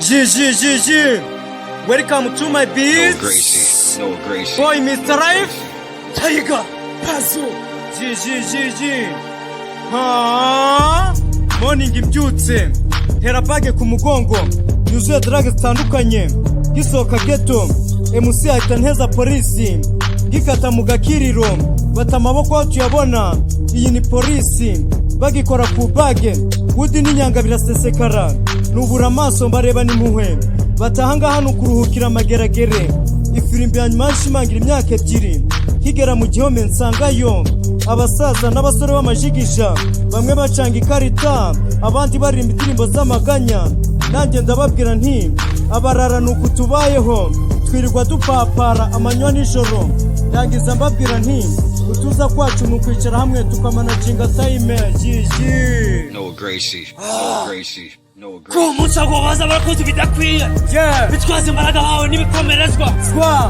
G. Welcome to my beat. No Gracie. Boy, Mr. Life. Tiger, Paso. G. Morning imbyutse. Terapage ku mugongo. Yuzuye drugs zitandukanye. Gisoka ghetto. MC ahita nteza polisi. Gikata mu gakiriro. Bata amaboko tuyabona. Iyi ni polisi. Bagikora ku bage. Udi n'inyanga birasesekara. Nubura amaso mbareba n'impuhwe. Batahanga hano kuruhukira amageragere. Ifirimbi yanyuma yishimangira imyaka 2. Kigera mu gihome nsangayo abasaza n'abasore b'amajigisha, bamwe bacanga ikarita, abandi barimba indirimbo z'amaganya. Nanjye ndababwira nti abarara nuko tubayeho, twirirwa dupapara amanywa n'ijoro. Ndangiza mbabwira nti utuza kwacu nukwicara hamwe tukamanaginga time. No Gracie. Kumunsi aho baza barakoze bidakwiye. Bitwaza imbaraga bawe n'ibikomerezwa.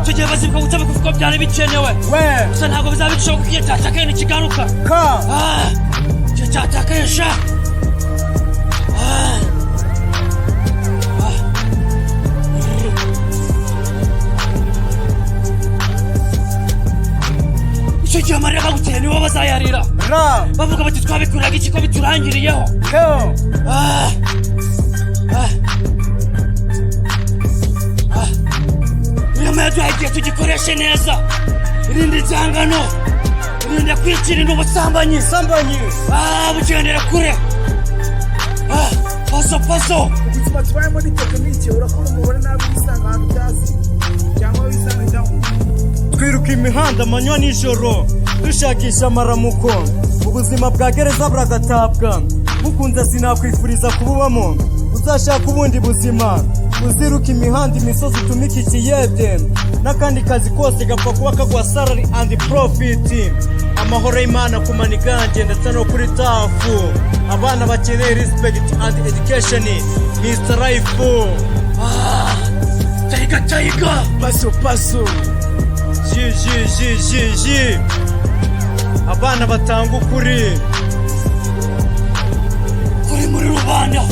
Tugiye bazibuka gutaba kuvuga byari bikenewe. Gusa ntabwo bizabishoboka kuko cyatakaye n'ikigaruka. Cyatakaye sha. Icyo gihe amarira baguteye nibo bazayarira. Bavuga bati twabikuraga iki ko biturangiriyeho. Igihe tugikoreshe neza, irinde inzangano, irinde kwikirinda ubusambanyi. Bugendera kure. Paso. Ubuzima tubayemo ni tekiniki, urakora umubare nabi wisanga ahantu utazi cyangwa wisanga ijambo. Twiruka imihanda amanywa n'ijoro dushakisha amaramuko. Ubuzima bwa gereza buragatabwa, mukunze sinakwifuriza kububamo. Uzashaka ubundi buzima, uziruka imihanda imisozi utumika ikiyede, n'akandi kazi kose gapfa kuba kagwa salary and profit. Amahoro y'Imana ku maniganje ndetse no kuri tafu. Abana bakeneye respect and education. Mr. Life. Tiger. Paso. G. Abana batanga ukuri Kuri muri rubanda.